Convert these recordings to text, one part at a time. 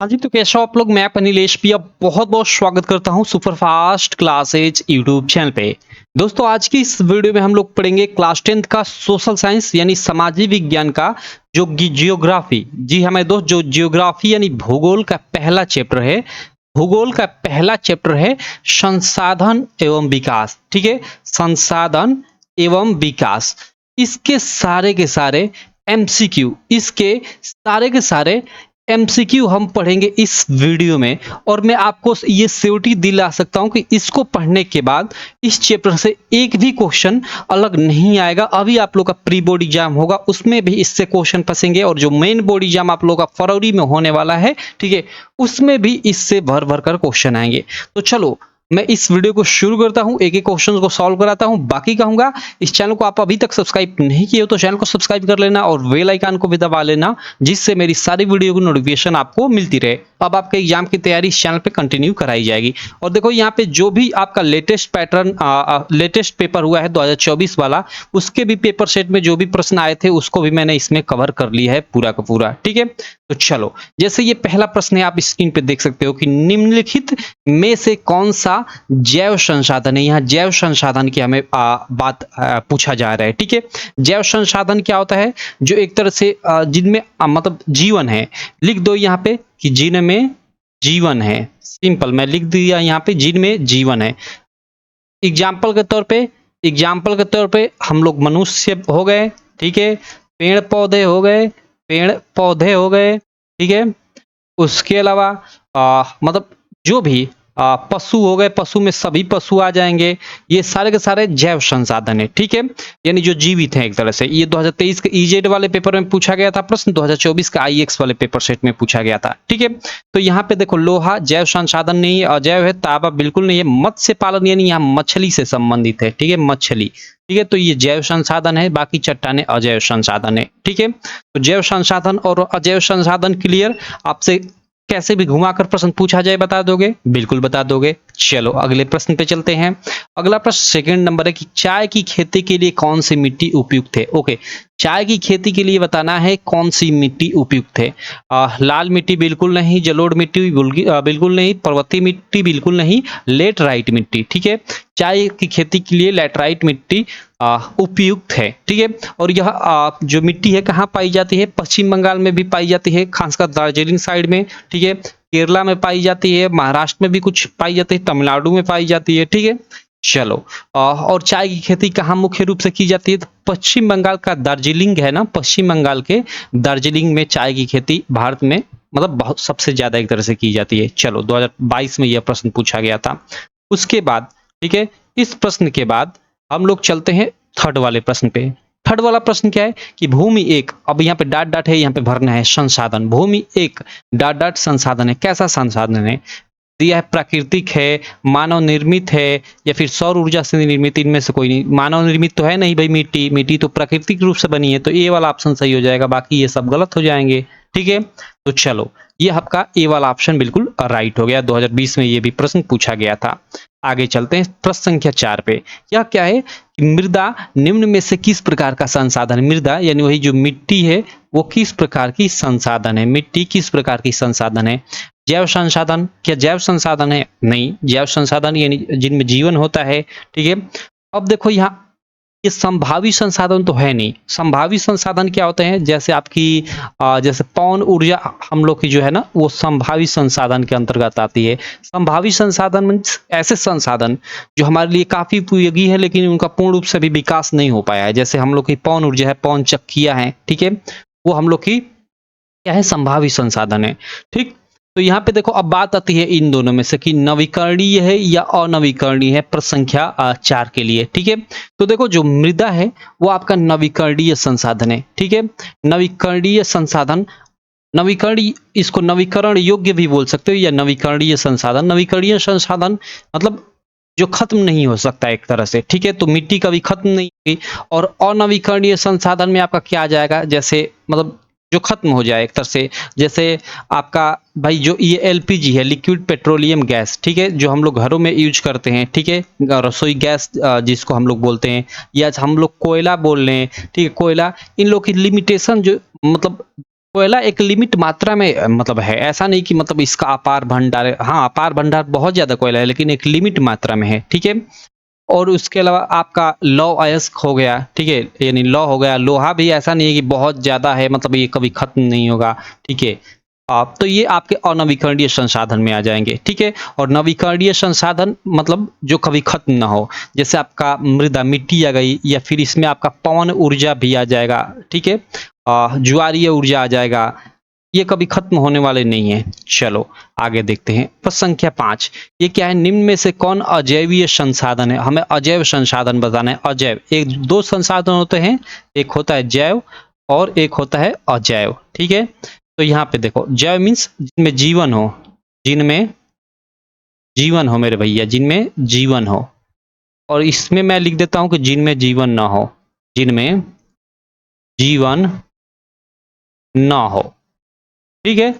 हाँ जी, तो कैसे हो आप लोग? मैं अनिलेश भैया बहुत-बहुत स्वागत करता हूँ सुपरफास्ट क्लासेज यूट्यूब चैनल पे। दोस्तों आज की इस वीडियो में हम लोग पढ़ेंगे क्लास 10th का सोशल साइंस यानी समाजी विज्ञान का जो जियोग्राफी। जी हाँ, मेरे दोस्त जो जियोग्राफी यानी भूगोल का पहला चैप्टर है। भूगोल का पहला चैप्टर है संसाधन एवं विकास। ठीक है, संसाधन एवं विकास। इसके सारे के सारे एमसीक्यू, इसके सारे के सारे एमसीक्यू हम पढ़ेंगे इस वीडियो में। और मैं आपको ये श्योरिटी दिला सकता हूं कि इसको पढ़ने के बाद इस चैप्टर से एक भी क्वेश्चन अलग नहीं आएगा। अभी आप लोग का प्री बोर्ड एग्जाम होगा, उसमें भी इससे क्वेश्चन फंसेंगे, और जो मेन बोर्ड एग्जाम आप लोग का फरवरी में होने वाला है, ठीक है, उसमें भी इससे भर भर कर क्वेश्चन आएंगे। तो चलो मैं इस वीडियो को शुरू करता हूं, एक एक क्वेश्चन को सॉल्व कराता हूं। बाकी कहूंगा इस चैनल को आप अभी तक सब्सक्राइब नहीं किए हो तो चैनल को सब्सक्राइब कर लेना और बेल आइकन को भी दबा लेना, जिससे मेरी सारी वीडियो की नोटिफिकेशन आपको मिलती रहे। अब आपके एग्जाम की तैयारी इस चैनल पे कंटिन्यू कराई जाएगी। और देखो यहाँ पे जो भी आपका लेटेस्ट पैटर्न लेटेस्ट पेपर हुआ है 2024 वाला, उसके भी पेपर सेट में जो भी प्रश्न आए थे उसको भी मैंने इसमें कवर कर लिया है पूरा का पूरा। ठीक है, तो चलो जैसे ये पहला प्रश्न है, आप स्क्रीन पे देख सकते हो कि निम्नलिखित में से कौन सा जैव संसाधन है। यहाँ जैव संसाधन की हमें बात पूछा जा रहा है। ठीक है, जैव संसाधन क्या होता है? जो एक तरह से जिनमें मतलब जीवन है। लिख दो यहाँ पे कि जिनमें जीवन है। सिंपल मैं लिख दिया यहाँ पे जिनमें जीवन है। एग्जाम्पल के तौर पे, हम लोग मनुष्य हो गए, ठीक है, पेड़ पौधे हो गए, ठीक है। उसके अलावा मतलब जो भी पशु हो गए, पशु में सभी पशु आ जाएंगे। ये सारे के सारे जैव संसाधन है। ठीक है, यानी जो जीवित हैं एक तरह से। ये 2023 के ईजेड वाले पेपर में पूछा गया था प्रश्न, 2024 का आईएक्स वाले पेपर सेट में पूछा गया था। ठीक है, तो यहाँ पे देखो लोहा जैव संसाधन नहीं है, अजैव है। तांबा बिल्कुल नहीं है। मत्स्य पालन यानी यहाँ मछली से संबंधित है। ठीक है, मछली, ठीक है, तो ये जैव संसाधन है। बाकी चट्टाने अजैव संसाधन है। ठीक है, तो जैव संसाधन और अजैव संसाधन क्लियर। आपसे कैसे भी घुमाकर प्रश्न पूछा जाए बता दोगे? बिल्कुल बता दोगे। चलो अगले प्रश्न पे चलते हैं। अगला प्रश्न सेकंड नंबर है कि चाय की खेती के लिए कौन सी मिट्टी उपयुक्त है। ओके, चाय की खेती के लिए बताना है कौन सी मिट्टी उपयुक्त है। लाल मिट्टी बिल्कुल नहीं, जलोढ़ मिट्टी बिल्कुल नहीं, पर्वतीय मिट्टी बिल्कुल नहीं, लेटराइट मिट्टी। ठीक है, चाय की खेती के लिए लेटराइट मिट्टी उपयुक्त है। ठीक है, और यह जो मिट्टी है कहाँ पाई जाती है? पश्चिम बंगाल में भी पाई जाती है, खासकर दार्जिलिंग साइड में। ठीक है, केरला में पाई जाती है, महाराष्ट्र में भी कुछ पाई जाती है, तमिलनाडु में पाई जाती है। ठीक है, चलो और चाय की खेती कहाँ मुख्य रूप से की जाती है? तो पश्चिम बंगाल का दार्जिलिंग है ना, पश्चिम बंगाल के दार्जिलिंग में चाय की खेती भारत में मतलब बहुत सबसे ज्यादा एक तरह से की जाती है। चलो 2022 में यह प्रश्न पूछा गया था। उसके बाद, ठीक है, इस प्रश्न के बाद हम लोग चलते हैं थर्ड वाले प्रश्न पे। थर्ड वाला प्रश्न क्या है कि भूमि एक, अब यहाँ पे डाट डाट है, यहाँ पे भरना है संसाधन। भूमि एक डाट डाट संसाधन है। कैसा संसाधन है? दिया है प्राकृतिक है, मानव निर्मित है, या फिर सौर ऊर्जा से निर्मित। इनमें से कोई नहीं। मानव निर्मित तो है नहीं भाई, मिट्टी, मिट्टी तो प्राकृतिक रूप से बनी है, तो ए वाला ऑप्शन सही हो जाएगा, बाकी ये सब गलत हो जाएंगे। ठीक है, तो चलो ये आपका ए वाला ऑप्शन बिल्कुल राइट हो गया। 2020 में ये भी प्रश्न पूछा गया था। आगे चलते हैं प्रश्न संख्या 4 पे। यह क्या है? मृदा निम्न में से किस प्रकार का संसाधन? मृदा यानी वही जो मिट्टी है वो किस प्रकार की संसाधन है? मिट्टी किस प्रकार की संसाधन है? जैव संसाधन। क्या जैव संसाधन है? नहीं, जैव संसाधन यानी जिनमें जीवन होता है। ठीक है, अब देखो यहाँ ये संभावी संसाधन तो है नहीं। संभावी संसाधन क्या होते हैं? जैसे आपकी जैसे पवन ऊर्जा हम लोग की जो है ना, वो संभावी संसाधन के अंतर्गत आती है। संभावी संसाधन मीन्स ऐसे संसाधन जो हमारे लिए काफी उपयोगी है लेकिन उनका पूर्ण रूप से भी विकास नहीं हो पाया है। जैसे हम लोग की पवन ऊर्जा है, पवन चक्कियां हैं, ठीक है, वो हम लोग की क्या है? संभावी संसाधन है। ठीक, तो यहाँ पे देखो अब बात आती है इन दोनों में से कि नवीकरणीय है या अनवीकरणीय है, प्रश्न संख्या 4 के लिए। ठीक है, तो देखो जो मृदा है वो आपका नवीकरणीय संसाधन है। ठीक है, नवीकरणीय संसाधन, नवीकरणीय, इसको नवीकरण योग्य भी बोल सकते हो या नवीकरणीय संसाधन। नवीकरणीय संसाधन मतलब जो खत्म नहीं हो सकता एक तरह से। ठीक है, तो मिट्टी कभी खत्म नहीं होगी। और अनवीकरणीय संसाधन में आपका क्या आ जाएगा? जैसे मतलब जो खत्म हो जाए एक तरह से, जैसे आपका भाई जो ये एलपीजी है, लिक्विड पेट्रोलियम गैस, ठीक है, जो हम लोग घरों में यूज करते हैं। ठीक है, रसोई गैस जिसको हम लोग बोलते हैं, या हम लोग कोयला बोल रहे हैं। ठीक है, कोयला, इन लोग की लिमिटेशन जो मतलब कोयला एक लिमिट मात्रा में मतलब है, ऐसा नहीं कि मतलब इसका अपार भंडार है। हाँ, अपार भंडार बहुत ज्यादा कोयला है, लेकिन एक लिमिट मात्रा में है, ठीक है। और उसके अलावा आपका लौ अयस्क हो गया, ठीक है, यानी लौ हो गया। लोहा भी ऐसा नहीं है कि बहुत ज्यादा है, मतलब ये कभी खत्म नहीं होगा, ठीक है। आप तो ये आपके अनवीकरणीय संसाधन में आ जाएंगे, ठीक है। और नवीकरणीय संसाधन मतलब जो कभी खत्म ना हो, जैसे आपका मृदा, मिट्टी आ गई, या फिर इसमें आपका पवन ऊर्जा भी आ जाएगा, ठीक है। ज्वारीय ऊर्जा आ जाएगा, ये कभी खत्म होने वाले नहीं है। चलो आगे देखते हैं। प्रश्न संख्या 5, ये क्या है? निम्न में से कौन अजैवीय संसाधन है? हमें अजैव संसाधन बताना है। अजैव, एक दो संसाधन होते हैं, एक होता है जैव और एक होता है अजैव, ठीक है। तो यहाँ पे देखो, जैव मीन्स जिनमें जीवन हो, जिनमें जीवन हो मेरे भैया, जिनमें जीवन हो। और इसमें मैं लिख देता हूं कि जिनमें जीवन ना हो, जिनमें जीवन ना हो, ठीक है।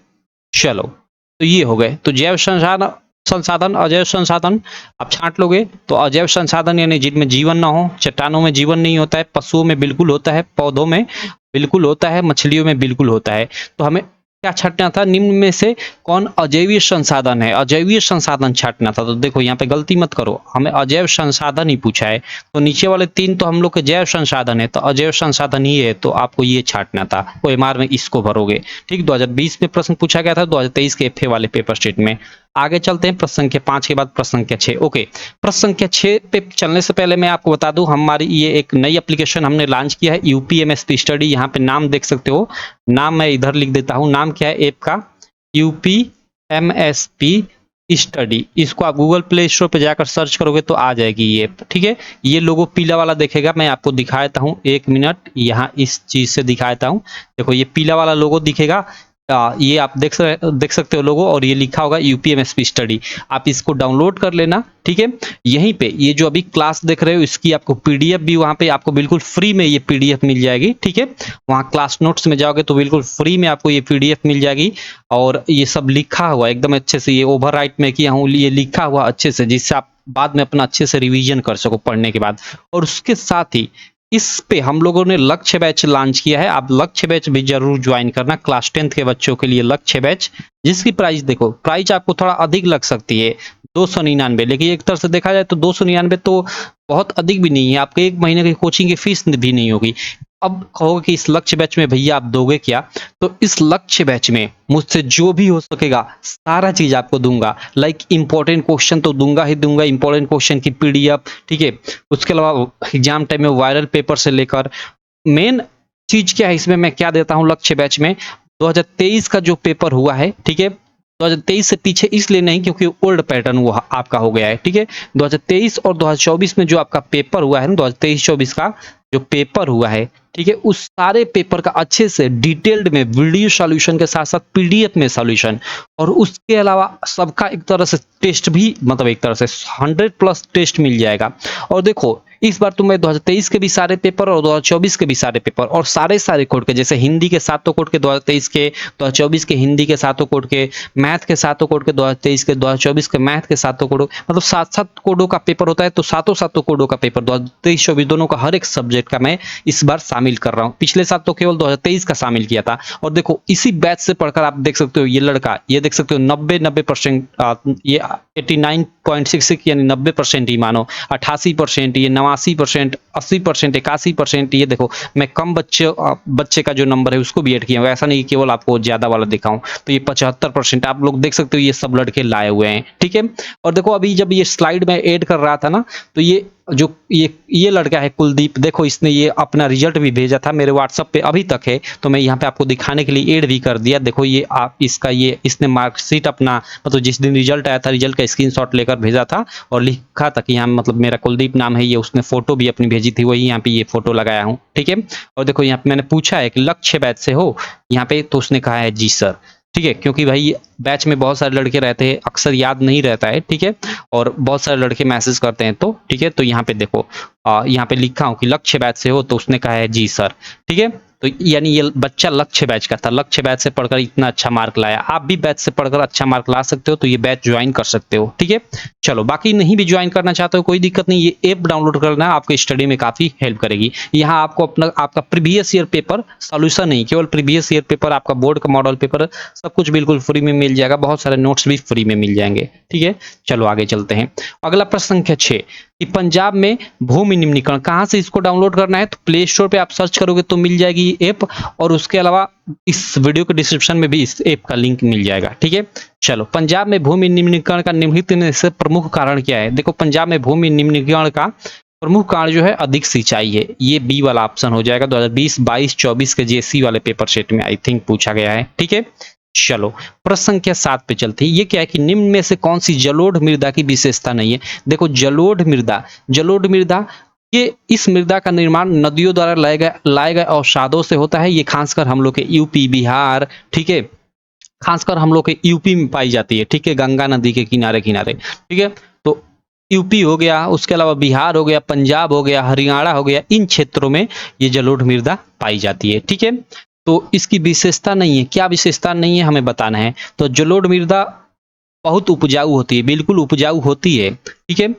चलो, तो ये हो गए। तो जैव संसाधन, संसाधन, अजैव संसाधन आप छांट लोगे तो अजैव संसाधन यानी जिनमें जीवन ना हो। चट्टानों में जीवन नहीं होता है, पशुओं में बिल्कुल होता है, पौधों में बिल्कुल होता है, मछलियों में बिल्कुल होता है। तो हमें क्या छांटना था? निम्न में से कौन अजैवीय संसाधन है, अजैवीय संसाधन छांटना था। तो देखो यहाँ पे गलती मत करो, हमें अजैव संसाधन ही पूछा है। तो नीचे वाले 3 तो हम लोग के जैव संसाधन है, तो अजैव संसाधन ही है, तो आपको ये छांटना था। ओएमआर में इसको भरोगे, ठीक। 2020 में प्रश्न पूछा गया था, 2023 के एफए वाले पेपर स्टेट में। आगे चलते हैं, प्रश्न संख्या 5 के बाद प्रश्न संख्या 6। ओके, प्रश्न संख्या 6 पे चलने से पहले मैं आपको बता दूं, हमारी ये एक नई एप्लीकेशन हमने लॉन्च किया है, यूपीएमएसपी स्टडी। यहाँ पे नाम देख सकते हो, नाम मैं इधर लिख देता हूँ। नाम क्या है ऐप का? UPMSP study. इसको आप गूगल प्ले स्टोर पे जाकर सर्च करोगे तो आ जाएगी ये ऐप, ठीक है। ये लोगो पीला वाला देखेगा, मैं आपको दिखाता हूँ, 1 मिनट, यहाँ इस चीज से दिखाता हूँ। देखो ये पीला वाला लोगो दिखेगा, ये आप देख सकते हो लोगो, और ये लिखा होगा यूपीएमएसपी स्टडी। आप इसको डाउनलोड कर लेना, ठीक है। यहीं पे ये जो अभी क्लास देख रहे हो, इसकी आपको पीडीएफ भी वहां पे आपको बिल्कुल फ्री में ये पीडीएफ मिल जाएगी, ठीक है। वहां क्लास नोट्स में जाओगे तो बिल्कुल फ्री में आपको ये पीडीएफ मिल जाएगी। और ये सब लिखा हुआ एकदम अच्छे से, ये ओवरराइट में किया हूँ, ये लिखा हुआ अच्छे से, जिससे आप बाद में अपना अच्छे से रिवीजन कर सको पढ़ने के बाद। और उसके साथ ही इस पे हम लोगों ने लक्ष्य बैच लॉन्च किया है, आप लक्ष्य बैच भी जरूर ज्वाइन करना। क्लास 10th के बच्चों के लिए लक्ष्य बैच, जिसकी प्राइस देखो, प्राइस आपको थोड़ा अधिक लग सकती है, 299, लेकिन एक तरह से देखा जाए तो 299 तो बहुत अधिक भी नहीं है, आपके 1 महीने की कोचिंग की फीस भी नहीं होगी। अब कहोगे कि इस लक्ष्य बैच में भैया आप दोगे क्या? तो इस लक्ष्य बैच में मुझसे जो भी हो सकेगा सारा चीज आपको दूंगा। लाइक इंपॉर्टेंट क्वेश्चन तो दूंगा ही दूंगा, इंपॉर्टेंट क्वेश्चन की पीडीएफ, ठीक है। उसके अलावा एग्जाम टाइम में वायरल पेपर से लेकर मेन चीज क्या है इसमें मैं क्या देता हूं लक्ष्य बैच में, 2023 का जो पेपर हुआ है, ठीक है। 2023 से पीछे इसलिए नहीं क्योंकि ओल्ड पैटर्न वो आपका हो गया है, ठीक है। 2023 और 2024 में जो आपका पेपर हुआ है ना, 2023-24 का जो पेपर हुआ है, ठीक है, उस सारे पेपर का अच्छे से डिटेल्ड में वीडियो सॉल्यूशन के साथ साथ पीडीएफ में सॉल्यूशन, और उसके अलावा सबका एक तरह से टेस्ट भी, मतलब एक तरह से 100+ टेस्ट मिल जाएगा। और देखो इस बार तो मैं 2023 के भी सारे पेपर और 2024 के भी सारे पेपर और सारे कोड के, जैसे हिंदी के 7 कोड के 2023 के, 2024 के हिंदी के 7 कोड के, मैथ के 7 कोड के 2023 के, 2024 के मैथ के 7 कोड, मतलब 7 कोडों का पेपर होता है। तो 7 कोडों का पेपर 2023-24 दोनों का हर एक सब्जेक्ट का मैं इस बार शामिल कर रहा हूँ। पिछले साल तो केवल 2023 का शामिल किया था। और देखो इसी बैच से पढ़कर आप देख सकते हो, ये लड़का, ये देख सकते हो 90%, ये 89.66 यानी 90% ही मानो, 88%, ये 89%, 80%, 81%। ये देखो मैं कम बच्चे का जो नंबर है उसको भी ऐड किया हूं, ऐसा नहीं केवल आपको ज्यादा वाला दिखाऊं। तो ये 75% आप लोग देख सकते हो, ये सब लड़के लाए हुए हैं, ठीक है। और देखो अभी जब ये स्लाइड में ऐड कर रहा था ना, तो ये जो ये लड़का है कुलदीप, देखो इसने ये अपना रिजल्ट भी भेजा था मेरे व्हाट्सएप पे, अभी तक है। तो मैं यहाँ पे आपको दिखाने के लिए ऐड भी कर दिया। देखो ये आप इसका, ये इसने मार्कशीट अपना, मतलब जिस दिन रिजल्ट आया था, रिजल्ट का स्क्रीनशॉट लेकर भेजा था और लिखा था कि यहाँ मतलब मेरा कुलदीप नाम है। ये उसने फोटो भी अपनी भेजी थी, वही यहाँ पे ये फोटो लगाया हूँ, ठीक है। और देखो यहाँ पे मैंने पूछा है कि लक्ष्य बैच से हो यहाँ पे, तो उसने कहा है जी सर, ठीक है। क्योंकि भाई बैच में बहुत सारे लड़के रहते हैं, अक्सर याद नहीं रहता है, ठीक है। और बहुत सारे लड़के मैसेज करते हैं, तो ठीक है। तो यहाँ पे देखो यहाँ पे लिखा हूँ कि लक्ष्य बैच से हो, तो उसने कहा है जी सर, ठीक है। तो यानी ये बच्चा लक्ष्य बैच का था, लक्ष्य बैच से पढ़कर इतना अच्छा मार्क लाया। आप भी बैच से पढ़कर अच्छा मार्क ला सकते हो, तो ये बैच ज्वाइन कर सकते हो। ठीक है, चलो बाकी नहीं भी ज्वाइन करना चाहते हो कोई दिक्कत नहीं, ये ऐप डाउनलोड करना आपको स्टडी में काफी हेल्प करेगी। यहाँ आपको अपना आपका प्रीवियस ईयर पेपर सॉल्यूशन नहीं, केवल प्रीवियस ईयर पेपर, आपका बोर्ड का मॉडल पेपर, सब कुछ बिल्कुल फ्री में मिल जाएगा, बहुत सारे नोट्स भी फ्री में मिल जाएंगे। ठीक है, चलो आगे चलते हैं। अगला प्रश्न संख्या 6 कि पंजाब में भूमि निम्नीकरण, कहाँ से इसको डाउनलोड करना है? तो प्ले स्टोर पे आप सर्च करोगे तो मिल जाएगी ये ऐप, और उसके अलावा इस वीडियो के डिस्क्रिप्शन में भी इस ऐप का लिंक मिल जाएगा। ठीक है, चलो पंजाब में भूमि निम्नीकरण का निम्नलिखित में से प्रमुख कारण क्या है? देखो पंजाब में भूमि निम्नीकरण का प्रमुख कारण जो है अधिक सिंचाई है, ये बी वाला ऑप्शन हो जाएगा। 2020, 22, 24 के जेसी वाले पेपर सेट में आई थिंक पूछा गया है। ठीक है, चलो प्रश्न संख्या 7 पे चलते हैं। ये क्या है कि निम्न में से कौन सी जलोढ़ मृदा की विशेषता नहीं है? देखो जलोढ़ मृदा ये इस मृदा का निर्माण नदियों द्वारा लाए गए अवसादों से होता है। ये खासकर हम लोग के यूपी, बिहार, ठीक है, खासकर हम लोग के यूपी में पाई जाती है। ठीक है, गंगा नदी के किनारे किनारे। ठीक है, तो यूपी हो गया, उसके अलावा बिहार हो गया, पंजाब हो गया, हरियाणा हो गया, इन क्षेत्रों में ये जलोढ़ मृदा पाई जाती है। ठीक है, तो इसकी विशेषता नहीं है, क्या विशेषता नहीं है हमें बताना है। तो जलोढ़ मृदा बहुत उपजाऊ होती है, बिल्कुल उपजाऊ होती है। ठीक है,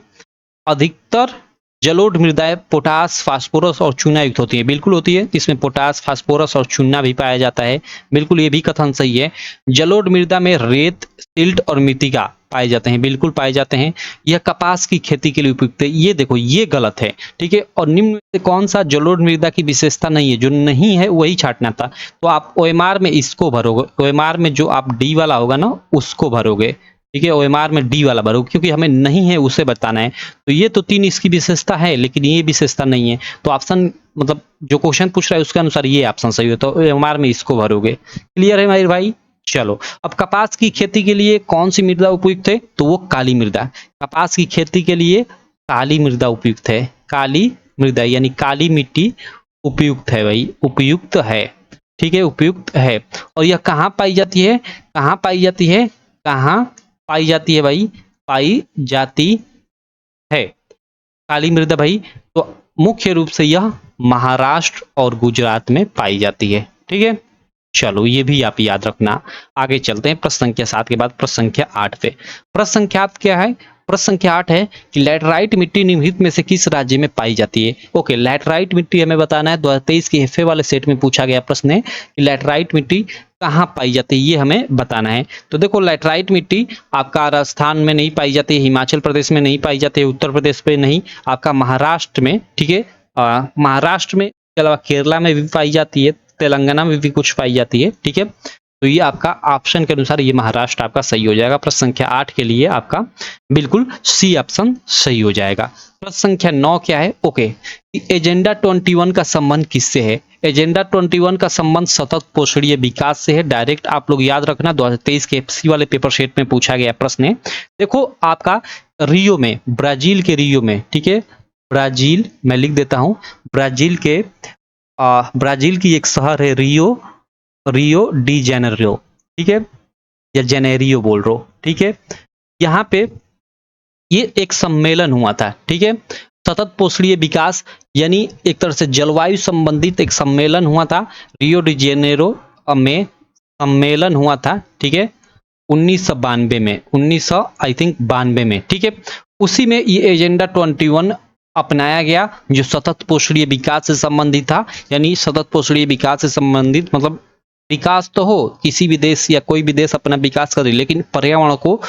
अधिकतर जलोढ़ मृदाएं पोटास, फास्फोरस और चूना युक्त होती है, बिल्कुल होती है, इसमें पोटास, फास्फोरस और चूना भी पाया जाता है, बिल्कुल ये भी कथन सही है। जलोढ़ मृदा में रेत, सिल्ट और मृतिका पाए जाते हैं, बिल्कुल पाए जाते हैं। यह कपास की खेती के लिए उपयुक्त है, ये देखो ये गलत है। ठीक है, और निम्न में से कौन सा जलोढ़ मृदा की विशेषता नहीं है? जो नहीं है वही छांटना था। तो आप ओएमआर में इसको भरोगे, ओएमआर में जो आप डी वाला होगा ना उसको भरोगे। ठीक है, ओएमआर में डी वाला भरोगे, क्योंकि हमें नहीं है उसे बताना है। तो ये तो 3 इसकी विशेषता है, लेकिन ये विशेषता नहीं है, तो ऑप्शन मतलब जो क्वेश्चन पूछ रहा है उसके अनुसार ये ऑप्शन सही हो, तो ओएमआर में इसको भरोगे। क्लियर है मेरे भाई? चलो अब कपास की खेती के लिए कौन सी मृदा उपयुक्त है? तो वो काली मृदा। कपास की खेती के लिए काली मृदा उपयुक्त है, काली मृदा यानी काली मिट्टी उपयुक्त है भाई, उपयुक्त है। ठीक है, उपयुक्त है। और यह कहाँ पाई जाती है? कहाँ पाई जाती है? कहाँ पाई जाती है भाई? पाई जाती है काली मृदा भाई, तो मुख्य रूप से यह महाराष्ट्र और गुजरात में पाई जाती है। ठीक है, चलो ये भी आप याद रखना। आगे चलते हैं प्रश्न संख्या 7 के बाद प्रश्न संख्या 8 पे। प्रश्न संख्या 8 क्या है? प्रश्न संख्या 8 है कि लैटराइट मिट्टी निम्नलिखित में से किस राज्य में पाई जाती है? ओके, लैटराइट मिट्टी हमें बताना है। 2023 के एफए वाले सेट में पूछा गया प्रश्न है कि लैटराइट मिट्टी कहाँ पाई जाती है, ये हमें बताना है। तो देखो लैटराइट मिट्टी आपका राजस्थान में नहीं पाई जाती है, हिमाचल प्रदेश में नहीं पाई जाती है, उत्तर प्रदेश पे नहीं, आपका महाराष्ट्र में, ठीक है, महाराष्ट्र में, इसके अलावा केरला में भी पाई जाती है, तेलंगाना में भी कुछ पाई जाती है। ठीक है, तो ये आपका ऑप्शन के अनुसार ये महाराष्ट्र आपका सही हो जाएगा। प्रश्न संख्या 8 के लिए आपका बिल्कुल सी ऑप्शन सही हो जाएगा। प्रश्न संख्या 9 क्या है? ओके, एजेंडा 21 का संबंध किससे है? एजेंडा 21 का संबंध सतत पोषणीय विकास से है। डायरेक्ट आप लोग याद रखना, 2023 के एफसी वाले पेपर सेट में पूछा गया प्रश्न है। देखो आपका रियो में, ब्राजील के रियो में, ठीक है, ब्राजील मैं लिख देता हूं, ब्राजील के ब्राजील की एक शहर है रियो डी जेनेरियो, ठीक है, या जेनेरियो बोल रहा हूं, ठीक है। यहाँ पे ये एक सम्मेलन हुआ था, ठीक है, सतत पोषणीय विकास यानी एक तरह से जलवायु संबंधित एक सम्मेलन हुआ था रियो डी जेनेरो में, सम्मेलन हुआ था, ठीक है, 1992 में, 1900 आई थिंक 92 में, ठीक है। उसी में ये एजेंडा 21 अपनाया गया जो सतत पोषणीय विकास से संबंधित था। यानी सतत पोषणीय विकास से संबंधित मतलब विकास तो हो, किसी भी देश या कोई भी देश अपना विकास करे, लेकिन पर्यावरण को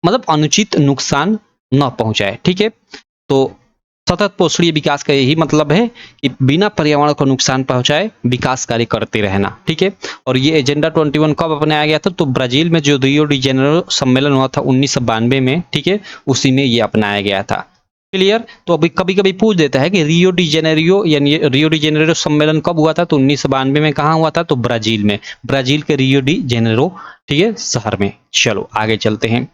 मतलब अनुचित नुकसान न पहुंचाए, ठीक है। तो सतत पोषणीय विकास का यही मतलब है कि बिना पर्यावरण को नुकसान पहुंचाए विकास कार्य करते रहना, ठीक है। और ये एजेंडा 21 कब अपनाया गया था? तो ब्राजील में जो रियो डी जेनेरो सम्मेलन हुआ था 1992 में, ठीक है, उसी में ये अपनाया गया था। क्लियर? तो अभी कभी कभी पूछ देता है कि रियो डी जेनेरियो यानी रियो डी जेनेरियो सम्मेलन कब हुआ था? तो 1992 में। कहाँ हुआ था? तो ब्राजील में, ब्राजील के रियो डी जेनेरो, ठीक है, शहर में। चलो आगे चलते हैं,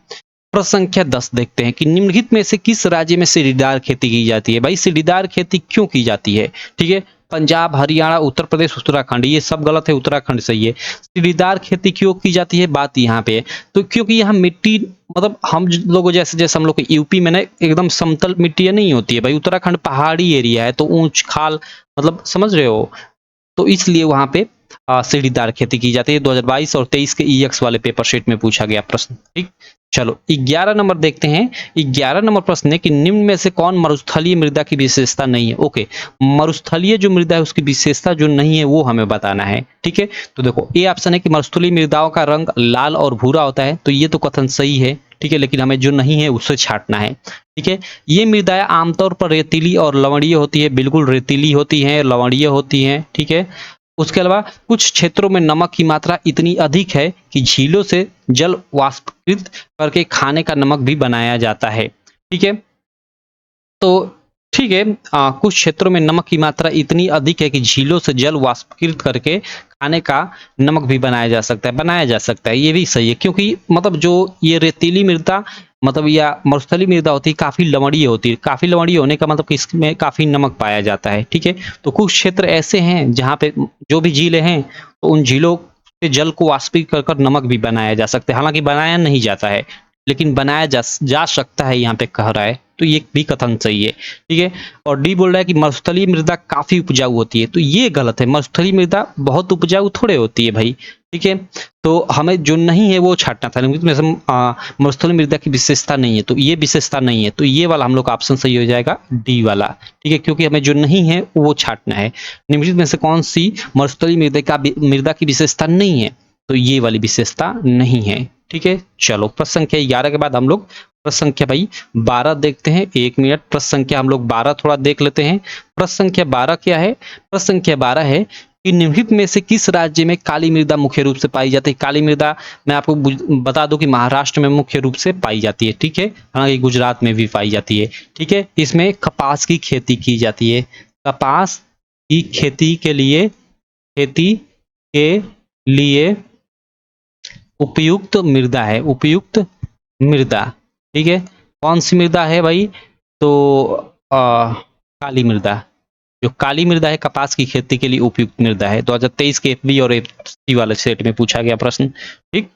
प्रश्न संख्या 10 देखते हैं कि निम्नलिखित में से किस राज्य में सीढ़ीदार खेती की जाती है? भाई सीढ़ीदार खेती क्यों की जाती है? ठीक है, पंजाब, हरियाणा, उत्तर प्रदेश, उत्तराखंड, ये सब गलत है, उत्तराखंड सही है। सीढ़ीदार खेती क्यों की जाती है? बात यहाँ पे है, तो क्योंकि यहाँ मिट्टी मतलब हम लोगों जैसे जैसे हम लोग यूपी में ना एकदम समतल मिट्टी नहीं होती है भाई, उत्तराखंड पहाड़ी एरिया है, तो ऊंच खाल मतलब समझ रहे हो, तो इसलिए वहाँ पे सीढ़ीदार खेती की जाती है। 2022 और 23 के ईएक्स वाले पेपर शीट में पूछा गया प्रश्न। ठीक, चलो 11 नंबर देखते हैं। 11 नंबर प्रश्न है कि निम्न में से कौन मरुस्थलीय मृदा की विशेषता नहीं है। ओके, मरुस्थलीय जो मृदा है उसकी विशेषता जो नहीं है वो हमें बताना है। ठीक है, तो देखो ए ऑप्शन है कि मरुस्थलीय मृदाओं का रंग लाल और भूरा होता है, तो ये तो कथन सही है। ठीक है, लेकिन हमें जो नहीं है उससे छांटना है। ठीक है, ये मृदाएं आमतौर पर रेतीली और लवणीय होती है, बिल्कुल रेतीली होती हैं, लवणीय होती हैं। ठीक है, उसके अलावा कुछ क्षेत्रों में नमक की मात्रा इतनी अधिक है कि झीलों से जल वाष्पीकृत करके खाने का नमक भी बनाया जाता है। ठीक है, तो ठीक है, कुछ क्षेत्रों में नमक की मात्रा इतनी अधिक है कि झीलों से जल वाष्पीकृत करके खाने का नमक भी बनाया जा सकता है। ये भी सही है, क्योंकि मतलब जो ये रेतीली मृदा मतलब या मरुस्थलीय मृदा होती है काफी लवणीय होती है। काफी लवणीय होने का मतलब कि इसमें काफी नमक पाया जाता है। ठीक है, तो कुछ क्षेत्र ऐसे हैं जहाँ पे जो भी झीलें हैं तो उन झीलों से जल को वाष्पीकृत कर नमक भी बनाया जा सकता है। हालांकि बनाया नहीं जाता है, लेकिन बनाया जा सकता है, यहाँ पे कह रहा है, तो ये भी कथन सही है। ठीक है, और डी बोल रहा है कि मरुस्थलीय मृदा काफी उपजाऊ होती है, तो ये गलत है। मरुस्थलीय मृदा बहुत उपजाऊ थोड़े होती है भाई। ठीक है, तो हमें जो नहीं है वो छांटना था। मरुस्थलीय मृदा की विशेषता नहीं है, तो ये विशेषता नहीं है, तो ये वाला हम लोग का ऑप्शन सही हो जाएगा, डी वाला। ठीक है, क्योंकि हमें जो नहीं है वो छांटना है। निम्नलिखित में से कौन सी मरुस्थलीय मृदा की विशेषता नहीं है, तो ये वाली विशेषता नहीं है। ठीक है, चलो प्रश्न संख्या 11 के बाद हम लोग प्रश्न संख्या भाई 12 देखते हैं। 1 मिनट, प्रश्न संख्या हम लोग 12 थोड़ा देख लेते हैं। प्रश्न संख्या 12 क्या है? प्रश्न संख्या 12 है कि निम्नलिखित में से किस राज्य में काली मृदा मुख्य रूप से पाई जाती है। काली मृदा मैं आपको बता दूं कि महाराष्ट्र में मुख्य रूप से पाई जाती है। ठीक है, हालांकि गुजरात में भी पाई जाती है। ठीक है, इसमें कपास की खेती की जाती है। कपास की खेती के लिए उपयुक्त मृदा है, उपयुक्त मृदा। ठीक है, कौन सी मृदा है भाई? तो काली मृदा। जो काली मृदा है कपास की खेती के लिए उपयुक्त मृदा है। 2023 के एफबी और एफसी वाले सेट में पूछा गया प्रश्न। ठीक,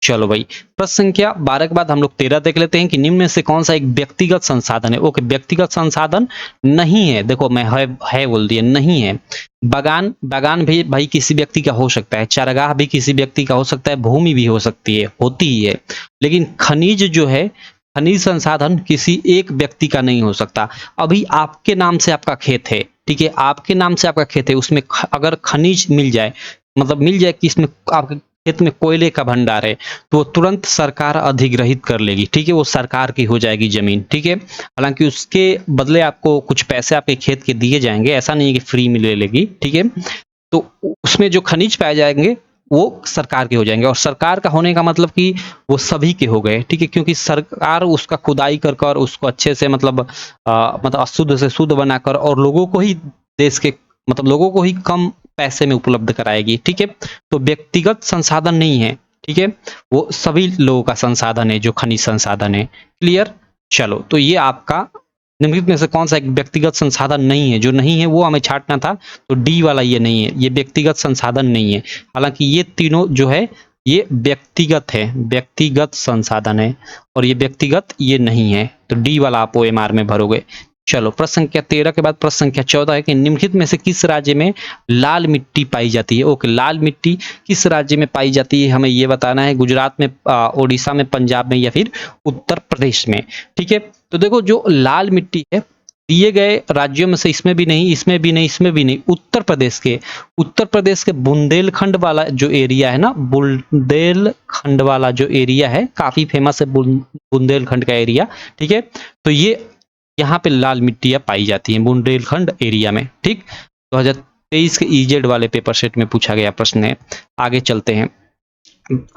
चलो भाई प्रश्न संख्या 12 के बाद हम लोग 13 देख लेते हैं कि निम्न में से कौन सा एक व्यक्तिगत संसाधन है। ओके, व्यक्तिगत संसाधन नहीं है। देखो मैं है बोल दिया, नहीं है। बागान भी भाई किसी व्यक्ति का हो सकता है, चारागाह भी किसी व्यक्ति का हो सकता है, भूमि भी हो सकती है, होती ही है। लेकिन खनिज जो है, खनिज संसाधन किसी एक व्यक्ति का नहीं हो सकता। अभी आपके नाम से आपका खेत है, ठीक है, आपके नाम से आपका खेत है, उसमें अगर खनिज मिल जाए, मतलब मिल जाए कि इसमें आपके खेत में कोयले का भंडार है, तो वो तुरंत सरकार अधिग्रहित कर लेगी। ठीक है, वो सरकार की हो जाएगी जमीन। ठीक है, हालांकि उसके बदले आपको कुछ पैसे आपके खेत के दिए जाएंगे, ऐसा नहीं है कि फ्री में ले लेगी। ठीक है, तो उसमें जो खनिज पाए जाएंगे वो सरकार के हो जाएंगे, और सरकार का होने का मतलब कि वो सभी के हो गए। ठीक है, क्योंकि सरकार उसका खुदाई कर उसको अच्छे से मतलब अशुद्ध से शुद्ध बनाकर और लोगों को ही देश के मतलब लोगों को ही कम पैसे में उपलब्ध कराएगी। ठीक है, तो व्यक्तिगत संसाधन नहीं है। ठीक है, वो सभी लोगों का संसाधन है जो खनिज संसाधन है। क्लियर? चलो, तो ये आपका निम्नलिखित में से कौन सा एक व्यक्तिगत संसाधन नहीं है? जो नहीं है वो हमें छांटना था, तो डी वाला ये नहीं है, ये व्यक्तिगत संसाधन नहीं है। हालांकि ये तीनों जो है ये व्यक्तिगत है, व्यक्तिगत संसाधन है, और ये व्यक्तिगत ये नहीं है, तो डी वाला आप ओएमआर में भरोगे। चलो प्रश्न संख्या 13 के बाद प्रश्न संख्या 14 है कि निम्नलिखित में से किस राज्य में लाल मिट्टी पाई जाती है। ओके, लाल मिट्टी किस राज्य में पाई जाती है हमें ये बताना है। गुजरात में, ओडिशा में, पंजाब में या फिर उत्तर प्रदेश में। ठीक है, तो देखो जो लाल मिट्टी है दिए गए राज्यों में से इसमें भी नहीं, इसमें भी नहीं, इसमें भी नहीं। उत्तर प्रदेश के बुंदेलखंड वाला जो एरिया है ना, बुंदेलखंड वाला जो एरिया है काफी फेमस है, बुंदेलखंड का एरिया। ठीक है, तो ये यहाँ पे लाल मिट्टियां पाई जाती हैं बुंदेलखंड एरिया में। ठीक, 2023 के ईजेड वाले पेपर सेट में पूछा गया प्रश्न है। आगे चलते हैं।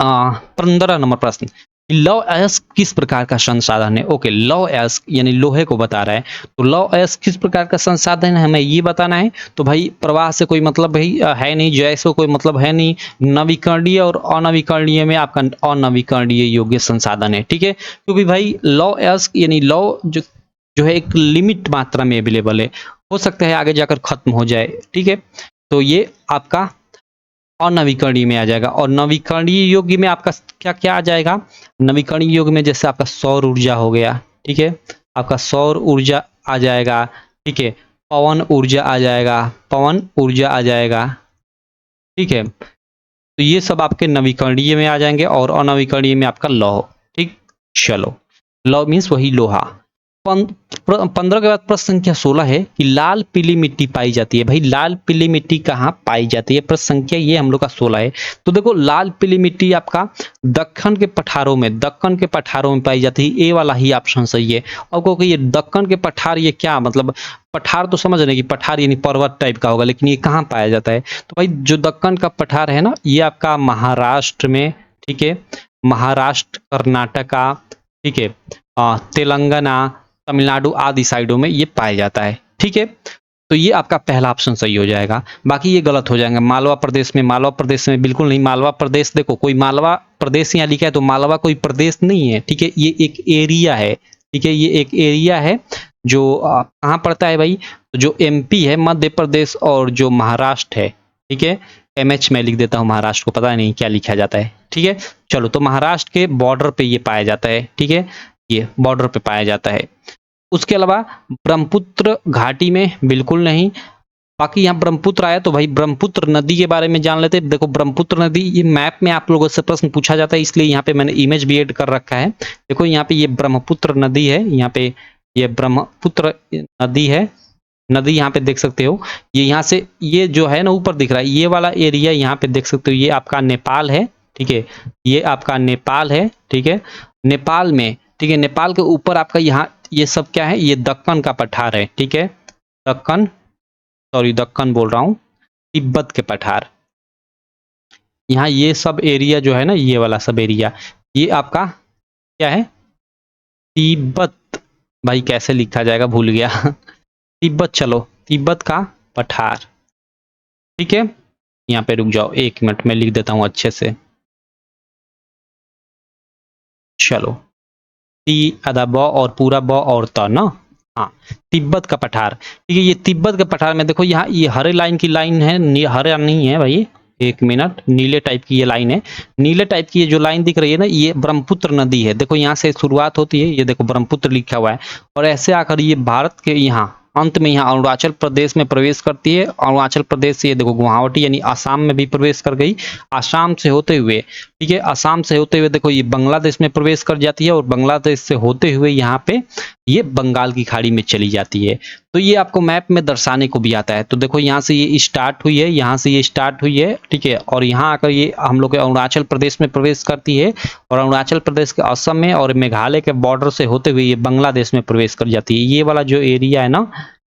15 नंबर प्रश्न, लौह अयस्क किस प्रकार का संसाधन है। ओके, लौह अयस्क यानी लोहे को बता रहा है, तो लौह अयस्क किस प्रकार का संसाधन है हमें ये बताना है। तो भाई प्रवाह से कोई मतलब भाई है नहीं, जैसे कोई मतलब है नहीं। नवीकरणीय और अनवीकरणीय में आपका अनवीकरणीय योग्य संसाधन है। ठीक है, क्योंकि भाई लौह अयस्क यानी लौह जो है एक लिमिट मात्रा में अवेलेबल है, हो सकता है आगे जाकर खत्म हो जाए। ठीक है, तो ये आपका अनवीकरणीय में आ जाएगा। और नवीकरणीय योग्य में आपका क्या क्या आ जाएगा? नवीकरणीय योग्य में जैसे आपका सौर ऊर्जा हो गया। ठीक है, आपका सौर ऊर्जा आ जाएगा। ठीक है, पवन ऊर्जा आ जाएगा, पवन ऊर्जा आ जाएगा। ठीक है, तो ये सब आपके नवीकरणीय में आ जाएंगे और अनवीकरणीय में आपका लौह। ठीक, चलो, लौह मीन्स वही लोहा। 15 के बाद प्रश्न संख्या 16 है कि लाल पीली मिट्टी पाई जाती है। भाई लाल पीली मिट्टी कहाँ पाई जाती है? प्रश्न संख्या ये हम लोग का 16 है। तो देखो लाल पीली मिट्टी आपका दक्कन के पठारों में, दक्कन के पठारों में पाई जाती है। ए वाला ही ऑप्शन सही है। और क्योंकि ये दक्कन के पठार, ये क्या मतलब, पठार तो समझ रहे कि पठार यानी पर्वत टाइप का होगा, लेकिन ये कहाँ पाया जाता है? तो भाई जो दक्कन का पठार है ना, ये आपका महाराष्ट्र में, ठीक है, महाराष्ट्र, कर्नाटका, ठीक है, तेलंगाना, तमिलनाडु आदि साइडों में ये पाया जाता है। ठीक है, तो ये आपका पहला ऑप्शन सही हो जाएगा। बाकी ये गलत हो जाएगा। मालवा प्रदेश में, मालवा प्रदेश में बिल्कुल नहीं। मालवा प्रदेश, देखो कोई मालवा प्रदेश यहाँ लिखा है तो मालवा कोई प्रदेश नहीं है। ठीक है, ये एक एरिया है। ठीक है, ये एक एरिया है जो कहाँ पड़ता है भाई? तो जो एमपी है, मध्य प्रदेश, और जो महाराष्ट्र है, ठीक है, एमएच में लिख देता हूँ, महाराष्ट्र को पता नहीं क्या लिखा जाता है। ठीक है, चलो, तो महाराष्ट्र के बॉर्डर पे ये पाया जाता है। ठीक है, ये बॉर्डर पे पाया जाता है। उसके अलावा ब्रह्मपुत्र घाटी में बिल्कुल नहीं। बाकी यहाँ ब्रह्मपुत्र आया तो भाई ब्रह्मपुत्र नदी के बारे में जान लेते हैं। देखो ब्रह्मपुत्र नदी, ये मैप में आप लोगों से प्रश्न पूछा जाता है, इसलिए यहाँ पे मैंने इमेज भी ऐड कर रखा है। देखो यहाँ पे ये ब्रह्मपुत्र नदी है, यहाँ पे ये ब्रह्मपुत्र नदी है। नदी यहाँ पे देख सकते हो, ये यहाँ से, ये जो है ना ऊपर दिख रहा है, ये वाला एरिया यहाँ पे देख सकते हो, ये आपका नेपाल है। ठीक है, ये आपका नेपाल है। ठीक है, नेपाल में, ठीक है, नेपाल के ऊपर आपका यहाँ ये सब क्या है? ये दक्कन का पठार है। ठीक है, दक्कन, सॉरी दक्कन बोल रहा हूँ, तिब्बत के पठार। यहाँ ये सब एरिया जो है ना, ये वाला सब एरिया, ये आपका क्या है? तिब्बत। भाई कैसे लिखा जाएगा भूल गया तिब्बत, चलो, तिब्बत का पठार। ठीक है, यहाँ पे रुक जाओ 1 मिनट में लिख देता हूँ अच्छे से। चलो, ती आधा ब और पूरा ब और त ना, हाँ, तिब्बत का पठार। ठीक है, ये तिब्बत के पठार में देखो, यहाँ ये हरे लाइन की लाइन है, हरे नहीं है भाई, 1 मिनट, नीले टाइप की ये लाइन है। नीले टाइप की ये जो लाइन दिख रही है ना, ये ब्रह्मपुत्र नदी है। देखो यहाँ से शुरुआत होती है, ये देखो ब्रह्मपुत्र लिखा हुआ है, और ऐसे आकर ये भारत के यहाँ अंत में यहाँ अरुणाचल प्रदेश में प्रवेश करती है। अरुणाचल प्रदेश से ये देखो गुवाहाटी यानी आसाम में भी प्रवेश कर गई। आसाम से होते हुए, ठीक है, आसाम से होते हुए देखो ये बांग्लादेश में प्रवेश कर जाती है, और बांग्लादेश से होते हुए यहाँ पे ये बंगाल की खाड़ी में चली जाती है। तो ये आपको मैप में दर्शाने को भी आता है। तो देखो यहाँ से ये स्टार्ट हुई है, यहाँ से ये स्टार्ट हुई है, ठीक है, और यहाँ आकर ये हम लोग के अरुणाचल प्रदेश में प्रवेश करती है, और अरुणाचल प्रदेश के असम में और मेघालय के बॉर्डर से होते हुए ये बांग्लादेश में प्रवेश कर जाती है। ये वाला जो एरिया है ना,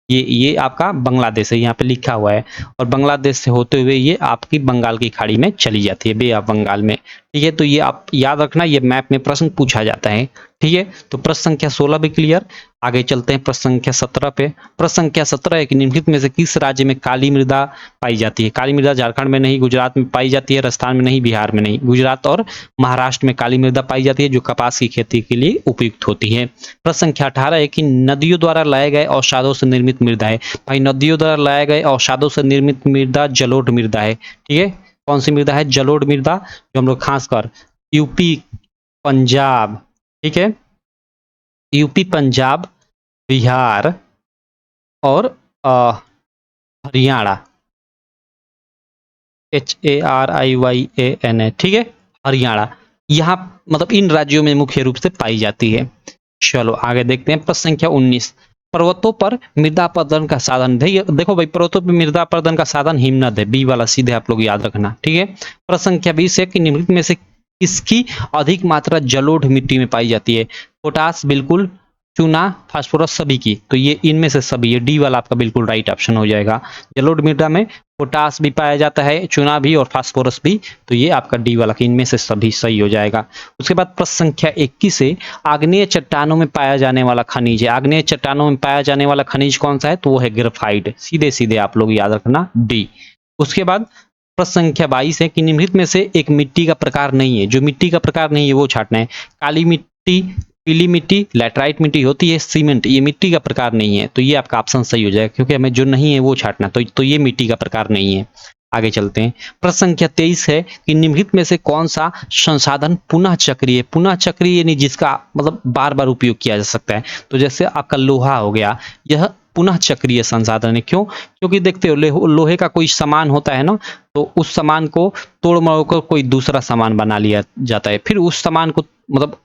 ये आपका बांग्लादेश है, यहाँ पे लिखा हुआ है, और बांग्लादेश से होते हुए ये आपकी बंगाल की खाड़ी में चली जाती है, बे ऑफ बंगाल में। ठीक है, तो ये आप याद रखना, ये मैप में प्रश्न पूछा जाता है। ठीक है, तो प्रश्न संख्या 16 भी क्लियर। आगे चलते हैं प्रश्न संख्या 17 पे। प्रश्न संख्या 17 है कि निम्नलिखित में से किस राज्य में काली मृदा पाई जाती है? काली मृदा झारखंड में नहीं, गुजरात में पाई जाती है, राजस्थान में नहीं, बिहार में नहीं। गुजरात और महाराष्ट्र में काली मृदा पाई जाती है, जो कपास की खेती के लिए उपयुक्त होती है। प्रश्न संख्या 18 है कि नदियों द्वारा लाए गए अवसादों से निर्मित मृदा है। भाई नदियों द्वारा लाए गए अवसादों से निर्मित मृदा जलोढ़ मृदा है। ठीक है, कौन सी मृदा है? जलोढ़ मृदा, जो हम लोग खासकर यूपी, पंजाब, ठीक है, यूपी, पंजाब, बिहार और हरियाणा, HARIYANA, ठीक है, हरियाणा, यहाँ मतलब इन राज्यों में मुख्य रूप से पाई जाती है। चलो आगे देखते हैं प्रश्न संख्या 19। पर्वतों पर मृदा अपरदन का साधन। देखो भाई, पर्वतों पर मृदा अपरदन का साधन हिमनद है, बी वाला सीधे आप लोग याद रखना। ठीक है, प्रश्न संख्या 20 है कि निम्नलिखित में से किसकी अधिक मात्रा जलोढ़ मिट्टी में पाई जाती है? पोटास बिल्कुल, चूना, फास्फोरस सभी की। तो ये इनमें से सभी, ये डी वाला आपका बिल्कुल राइट ऑप्शन हो जाएगा। जलोढ़ मृदा में पोटास भी पाया जाता है, चूना भी और फास्फोरस भी, तो ये आपका डी वाला कि इनमें से सभी सही हो जाएगा। उसके बाद प्रश्न संख्या 21 है, आग्नेय चट्टानों में पाया जाने वाला खनिज है। आग्नेय चट्टानों में पाया जाने वाला खनिज कौन सा है? तो वो है ग्रेफाइट, सीधे सीधे आप लोग याद रखना, डी। उसके बाद प्रश्न संख्या 22 है कि निम्नलिखित में से एक मिट्टी का प्रकार नहीं है। जो मिट्टी का प्रकार नहीं है वो छांटना है। काली मिट्टी, पीली मिट्टी, लैटराइट मिट्टी होती है, सीमेंट, ये मिट्टी का प्रकार नहीं है। तो ये आपका ऑप्शन सही हो जाएगा, क्योंकि हमें जो नहीं है वो छांटना, तो ये मिट्टी का प्रकार नहीं है। आगे चलते हैं। प्रश्न संख्या 23 है कि निम्नलिखित में से कौन सा संसाधन पुनः चक्रीय? पुनः चक्रीय यानी जिसका मतलब बार बार उपयोग किया जा सकता है। तो जैसे आपका लोहा हो गया, यह पुनः चक्रीय संसाधन है। क्यों? क्योंकि देखते हो लोहे का कोई सामान होता है ना, तो उस सामान को तोड़ मरोड़ कर कोई दूसरा सामान बना लिया जाता है, फिर उस सामान को मतलब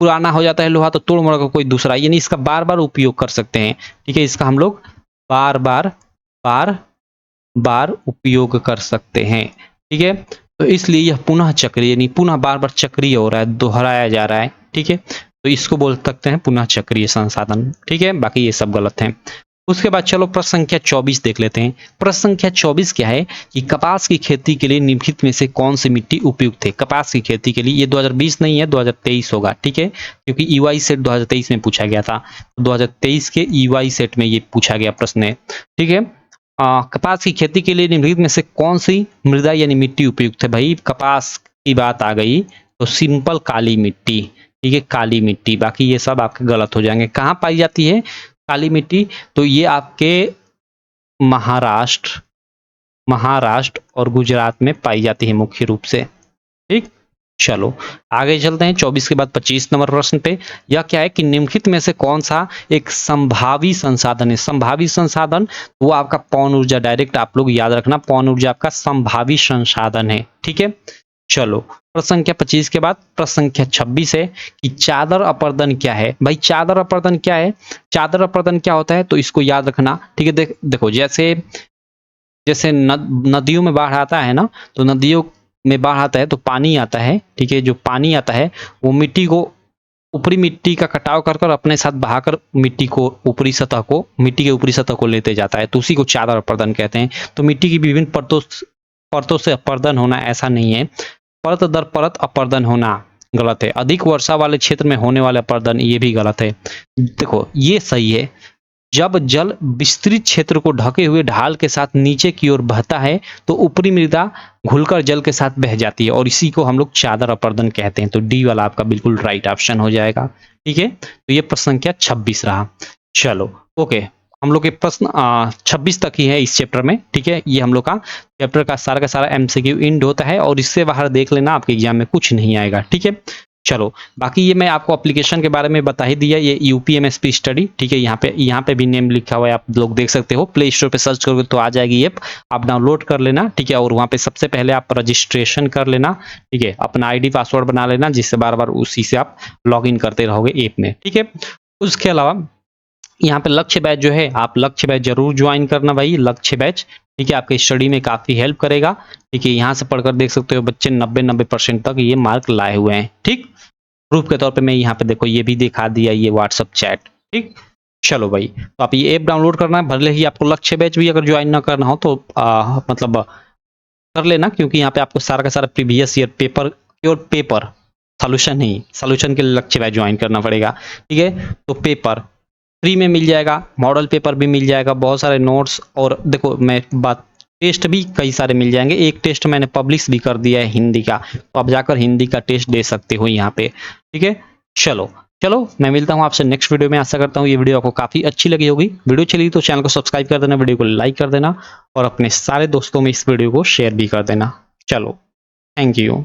पुराना हो जाता है लोहा, तो तोड़ मरोड़ कर कोई दूसरा, यानी इसका बार बार उपयोग कर सकते हैं। ठीक है, इसका हम लोग बार बार उपयोग कर सकते हैं। ठीक है, तो इसलिए यह पुनः चक्रीय, यानी पुनः बार बार चक्रीय हो रहा है, दोहराया जा रहा है। ठीक है, तो इसको बोल सकते हैं पुनः चक्रीय संसाधन। ठीक है, बाकी ये सब गलत है। उसके बाद चलो प्रश्न संख्या 24 देख लेते हैं। प्रश्न संख्या 24 क्या है कि कपास की खेती के लिए निम्नलिखित में से कौन सी मिट्टी उपयुक्त है? कपास की खेती के लिए, ये 2020 नहीं है, 2023 होगा। ठीक है, क्योंकि ईवाई सेट 2023 में पूछा गया था, 2023 के ईवाई सेट में ये पूछा गया प्रश्न है। ठीक है, कपास की खेती के लिए निम्नलिखित में से कौन सी मृदा यानी मिट्टी उपयुक्त है? भाई कपास की बात आ गई तो सिंपल काली मिट्टी। ठीक है, काली मिट्टी, बाकी ये सब आपके गलत हो जाएंगे। कहाँ पाई जाती है काली मिट्टी? तो ये आपके महाराष्ट्र और गुजरात में पाई जाती है मुख्य रूप से। ठीक, चलो आगे चलते हैं 24 के बाद 25 नंबर प्रश्न पे। यह क्या है कि निम्नलिखित में से कौन सा एक संभावी संसाधन है? संभावी संसाधन वो आपका पवन ऊर्जा, डायरेक्ट आप लोग याद रखना, पवन ऊर्जा आपका संभावी संसाधन है। ठीक है, चलो प्रश्न संख्या 25 के बाद प्रश्न संख्या 26 है कि चादर अपर्दन क्या है? भाई चादर अपर्दन क्या है? चादर अपर्दन क्या होता है तो इसको याद रखना। ठीक है, देखो जैसे जैसे नदियों में बाढ़ आता है ना, तो नदियों में बाढ़ आता है तो पानी आता है। ठीक है, जो पानी आता है वो मिट्टी को, ऊपरी मिट्टी का कटाव कर कर अपने साथ बहाकर मिट्टी को, मिट्टी के ऊपरी सतह को लेते जाता है, तो उसी को चादर अपर्दन कहते हैं। तो मिट्टी की विभिन्न परतों से अपर्दन होना ऐसा नहीं है, परत दर परत अपर्दन होना गलत है। अधिक वर्षा वाले क्षेत्र में होने वाले अपर्दन, ये भी गलत है। देखो ये सही है, जब जल विस्तृत क्षेत्र को ढके हुए ढाल के साथ नीचे की ओर बहता है तो ऊपरी मृदा घुलकर जल के साथ बह जाती है, और इसी को हम लोग चादर अपर्दन कहते हैं। तो डी वाला आपका बिल्कुल राइट ऑप्शन हो जाएगा। ठीक है, तो ये प्रश्न संख्या 26 रहा। चलो ओके, हम लोग के प्रश्न 26 तक ही है इस चैप्टर में। ठीक है, ये हम लोग का चैप्टर का सारा एमसीक्यू एंड होता है, और इससे बाहर देख लेना, आपके एग्जाम में कुछ नहीं आएगा। ठीक है, चलो बाकी ये मैं आपको एप्लीकेशन के बारे में बता ही दिया, ये यूपीएमएसपी स्टडी। ठीक है, यहाँ पे भी नेम लिखा हुआ है, आप लोग देख सकते हो, प्ले स्टोर पे सर्च करोगे तो आ जाएगी ऐप, आप डाउनलोड कर लेना। ठीक है, और वहाँ पे सबसे पहले आप रजिस्ट्रेशन कर लेना। ठीक है, अपना आईडी पासवर्ड बना लेना, जिससे बार बार उसी से आप लॉग इन करते रहोगे ऐप में। ठीक है, उसके अलावा यहाँ पे लक्ष्य बैच जो है, आप लक्ष्य बैच जरूर ज्वाइन करना भाई, लक्ष्य बैच। ठीक है, आपके स्टडी में काफी हेल्प करेगा। ठीक है, यहाँ से पढ़कर देख सकते हो बच्चे 90% तक ये मार्क लाए हुए हैं। ठीक, प्रूफ के तौर पे मैं यहाँ पे देखो ये भी दिखा दिया, ये व्हाट्सएप चैट। ठीक, चलो भाई, तो आप ये ऐप डाउनलोड करना है, भले ही आपको लक्ष्य बैच भी अगर ज्वाइन ना करना हो तो मतलब कर लेना, क्योंकि यहाँ पे आपको सारा का सारा प्रीवियस ईयर पेपर सोल्यूशन ही, सोल्यूशन के लिए लक्ष्य बैच ज्वाइन करना पड़ेगा। ठीक है, तो पेपर फ्री में मिल जाएगा, मॉडल पेपर भी मिल जाएगा, बहुत सारे नोट्स, और देखो मैं बात, टेस्ट भी कई सारे मिल जाएंगे। एक टेस्ट मैंने पब्लिश भी कर दिया है हिंदी का, तो आप जाकर हिंदी का टेस्ट दे सकते हो यहाँ पे। ठीक है, चलो मैं मिलता हूँ आपसे नेक्स्ट वीडियो में। आशा करता हूँ ये वीडियो आपको काफी अच्छी लगी होगी। वीडियो चली तो चैनल को सब्सक्राइब कर देना, वीडियो को लाइक कर देना, और अपने सारे दोस्तों में इस वीडियो को शेयर भी कर देना। चलो, थैंक यू।